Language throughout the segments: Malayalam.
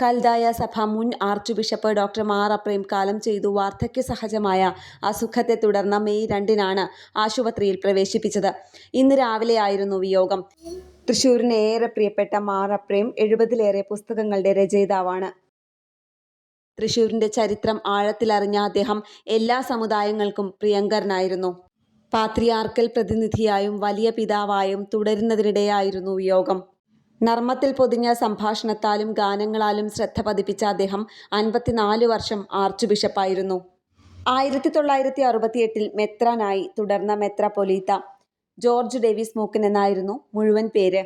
കൽദായ സഭ മുൻ archbishop doctor Mar Aprem കാലം ചെയ്തു. വാർദ്ധക്യസഹജമായ അസുഖത്തെ തുടർന്ന് മെയ് 2-നാണ് ആശുപത്രിയിൽ പ്രവേശിപ്പിച്ചത്. ഇന്ന് രാവിലെയായിരുന്നു വിയോഗം. തൃശൂരിന് ഏറെ പ്രിയപ്പെട്ട മാർ അപ്രേം 70-ലേറെ പുസ്തകങ്ങളുടെ രചയിതാവാണ്. തൃശൂരിന്റെ ചരിത്രം ആഴത്തിലറിഞ്ഞ അദ്ദേഹം എല്ലാ സമുദായങ്ങൾക്കും പ്രിയങ്കരനായിരുന്നു. പാത്രിയാർക്കൽ പ്രതിനിധിയായും വലിയ പിതാവായും തുടരുന്നതിനിടെയായിരുന്നു വിയോഗം. നർമ്മത്തിൽ പൊതിഞ്ഞ സംഭാഷണത്താലും ഗാനങ്ങളാലും ശ്രദ്ധ പതിപ്പിച്ച അദ്ദേഹം 54 വർഷം ആർച്ച് ബിഷപ്പായിരുന്നു. 1968 മെത്രാനായി. തുടർന്ന് മെത്രാപ്പൊലീത്ത. ജോർജ് ഡേവിസ് മൂക്കൻ എന്നായിരുന്നു മുഴുവൻ പേര്.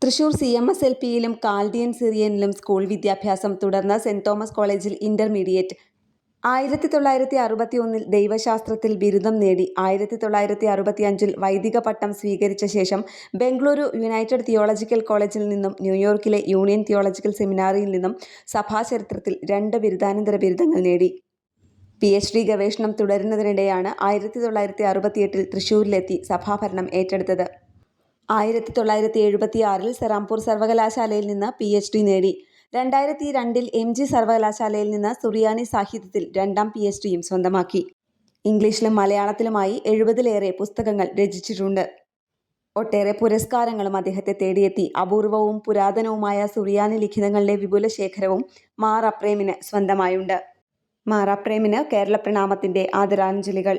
തൃശൂർ CMSLPയിലും കാൽഡിയൻ സിറിയനിലും സ്കൂൾ വിദ്യാഭ്യാസം. തുടർന്ന് സെന്റ് തോമസ് കോളേജിൽ ഇന്റർമീഡിയറ്റ്. 1961 ദൈവശാസ്ത്രത്തിൽ ബിരുദം നേടി. 1965 വൈദിക പട്ടം സ്വീകരിച്ച ശേഷം ബംഗളൂരു യുണൈറ്റഡ് തിയോളജിക്കൽ കോളേജിൽ നിന്നും ന്യൂയോർക്കിലെ യൂണിയൻ തിയോളജിക്കൽ സെമിനാറിയിൽ നിന്നും സഭാചരിത്രത്തിൽ 2 ബിരുദാനന്തര ബിരുദങ്ങൾ നേടി. PhD ഗവേഷണം തുടരുന്നതിനിടെയാണ് 1968 തൃശൂരിലെത്തി സഭാഭരണം ഏറ്റെടുത്തത്. 1976 സെറാംപൂർ സർവകലാശാലയിൽ നിന്ന് PhD നേടി. 2002 MG സർവകലാശാലയിൽ നിന്ന് സുറിയാനി സാഹിത്യത്തിൽ 2ാം PhDയും സ്വന്തമാക്കി. ഇംഗ്ലീഷിലും മലയാളത്തിലുമായി 70-ലേറെ പുസ്തകങ്ങൾ രചിച്ചിട്ടുണ്ട്. ഒട്ടേറെ പുരസ്കാരങ്ങളും അദ്ദേഹത്തെ തേടിയെത്തി. അപൂർവവും പുരാതനവുമായ സുറിയാനി ലിഖിതങ്ങളുടെ വിപുല ശേഖരവും മാർ അപ്രേമിന് സ്വന്തമായുണ്ട്. മാർ അപ്രേമിന് കേരള പ്രണാമത്തിന്റെ ആദരാഞ്ജലികൾ.